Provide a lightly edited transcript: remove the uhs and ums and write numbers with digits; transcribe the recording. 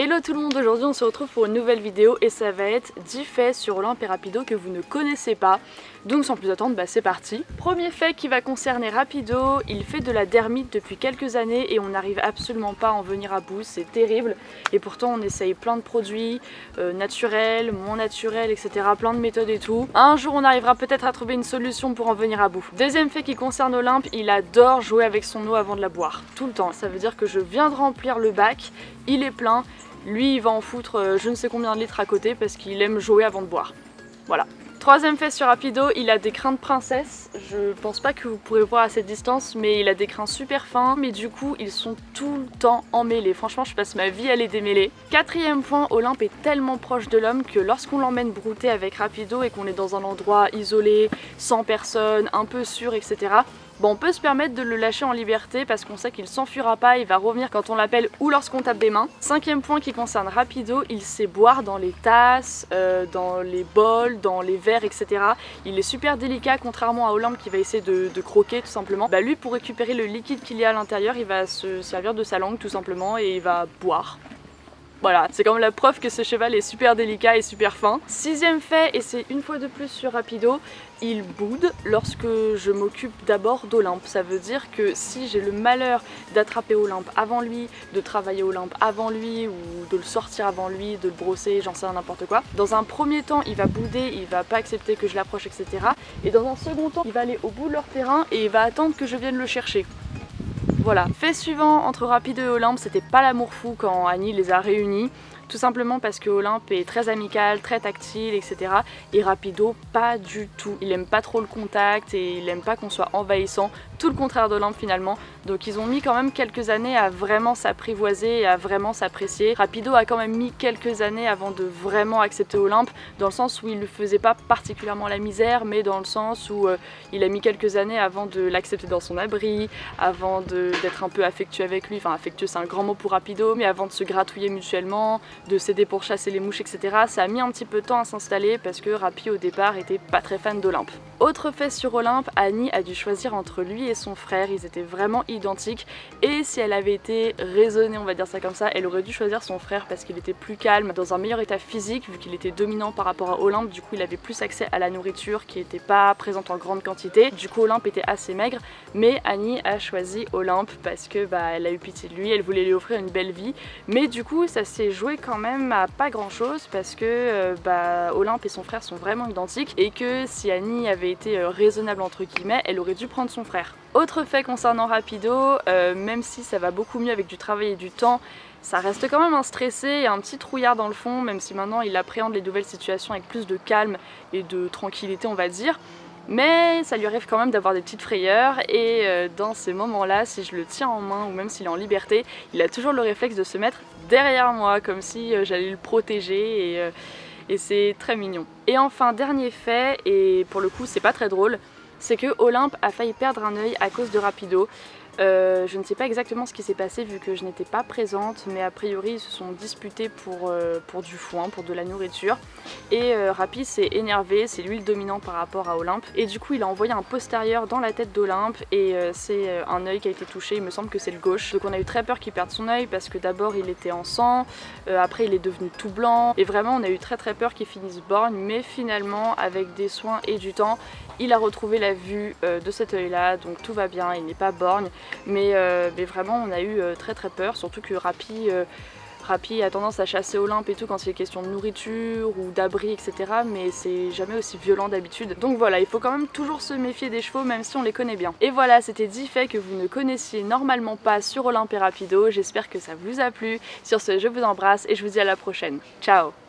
Hello tout le monde, aujourd'hui on se retrouve pour une nouvelle vidéo et ça va être 10 faits sur Olympe et Rapido que vous ne connaissez pas. Donc sans plus attendre, c'est parti. Premier fait qui va concerner Rapido, il fait de la dermite depuis quelques années et on n'arrive absolument pas à en venir à bout, c'est terrible. Et pourtant on essaye plein de produits, naturels, moins naturels, etc. Plein de méthodes et tout. Un jour on arrivera peut-être à trouver une solution pour en venir à bout. Deuxième fait qui concerne Olympe, il adore jouer avec son eau avant de la boire, tout le temps. Ça veut dire que je viens de remplir le bac, il est plein. Lui il va en foutre je ne sais combien de litres à côté parce qu'il aime jouer avant de boire. Voilà. Troisième fait sur Rapido, il a des crins de princesse. Je pense pas que vous pourrez voir à cette distance, mais il a des crins super fins. Mais du coup, ils sont tout le temps emmêlés. Franchement, je passe ma vie à les démêler. Quatrième point, Olympe est tellement proche de l'homme que lorsqu'on l'emmène brouter avec Rapido et qu'on est dans un endroit isolé, sans personne, un peu sûr, etc. Bon, on peut se permettre de le lâcher en liberté parce qu'on sait qu'il s'enfuira pas, il va revenir quand on l'appelle ou lorsqu'on tape des mains. Cinquième point qui concerne Rapido, il sait boire dans les tasses, dans les bols, dans les verres, etc. Il est super délicat, contrairement à Olympe qui va essayer de croquer tout simplement. Lui, pour récupérer le liquide qu'il y a à l'intérieur, il va se servir de sa langue tout simplement et il va boire. Voilà, c'est comme la preuve que ce cheval est super délicat et super fin. Sixième fait, et c'est une fois de plus sur Rapido, il boude lorsque je m'occupe d'abord d'Olympe. Ça veut dire que si j'ai le malheur d'attraper Olympe avant lui, de travailler Olympe avant lui ou de le sortir avant lui, de le brosser, j'en sais n'importe quoi. Dans un premier temps, il va bouder, il va pas accepter que je l'approche, etc. Et dans un second temps, il va aller au bout de leur terrain et il va attendre que je vienne le chercher. Voilà. Fait suivant entre Rapido et Olympe, c'était pas l'amour fou quand Annie les a réunis. Tout simplement parce que Olympe est très amical, très tactile, etc. Et Rapido, pas du tout. Il aime pas trop le contact et il aime pas qu'on soit envahissant. Tout le contraire d'Olympe finalement. Donc ils ont mis quand même quelques années à vraiment s'apprivoiser et à vraiment s'apprécier. Rapido a quand même mis quelques années avant de vraiment accepter Olympe, dans le sens où il ne faisait pas particulièrement la misère, mais dans le sens où il a mis quelques années avant de l'accepter dans son abri, avant d'être un peu affectueux avec lui. Enfin, affectueux c'est un grand mot pour Rapido, mais avant de se gratouiller mutuellement, de s'aider pour chasser les mouches, etc. Ça a mis un petit peu de temps à s'installer parce que Rapi au départ était pas très fan d'Olympe. Autre fait sur Olympe, Annie a dû choisir entre lui et son frère, ils étaient vraiment identiques et si elle avait été raisonnée, on va dire ça comme ça, elle aurait dû choisir son frère parce qu'il était plus calme, dans un meilleur état physique vu qu'il était dominant par rapport à Olympe, du coup il avait plus accès à la nourriture qui n'était pas présente en grande quantité, du coup Olympe était assez maigre, mais Annie a choisi Olympe parce que elle a eu pitié de lui, elle voulait lui offrir une belle vie, mais du coup ça s'est joué quand même à pas grand chose parce que Olympe et son frère sont vraiment identiques et que si Annie avait été raisonnable entre guillemets, elle aurait dû prendre son frère. Autre fait concernant Rapido, même si ça va beaucoup mieux avec du travail et du temps, ça reste quand même un stressé et un petit trouillard dans le fond, même si maintenant il appréhende les nouvelles situations avec plus de calme et de tranquillité on va dire. Mais ça lui arrive quand même d'avoir des petites frayeurs et dans ces moments-là, si je le tiens en main ou même s'il est en liberté, il a toujours le réflexe de se mettre derrière moi comme si j'allais le protéger et c'est très mignon. Et enfin, dernier fait, et pour le coup c'est pas très drôle, c'est que Olympe a failli perdre un œil à cause de Rapido. Je ne sais pas exactement ce qui s'est passé vu que je n'étais pas présente, mais a priori ils se sont disputés pour du foin, pour de la nourriture. Et Rapi s'est énervé, c'est lui le dominant par rapport à Olympe. Et du coup il a envoyé un postérieur dans la tête d'Olympe et c'est un œil qui a été touché, il me semble que c'est le gauche. Donc on a eu très peur qu'il perde son œil parce que d'abord il était en sang, après il est devenu tout blanc. Et vraiment on a eu très peur qu'il finisse borgne, mais finalement avec des soins et du temps, il a retrouvé la vue de cet œil là, donc tout va bien, il n'est pas borgne. Mais vraiment on a eu très peur, surtout que Rapi a tendance à chasser Olympe et tout quand il est question de nourriture ou d'abri, etc. Mais c'est jamais aussi violent d'habitude. Donc voilà, il faut quand même toujours se méfier des chevaux même si on les connaît bien. Et voilà, c'était 10 faits que vous ne connaissiez normalement pas sur Olympe et Rapido. J'espère que ça vous a plu. Sur ce, je vous embrasse et je vous dis à la prochaine. Ciao!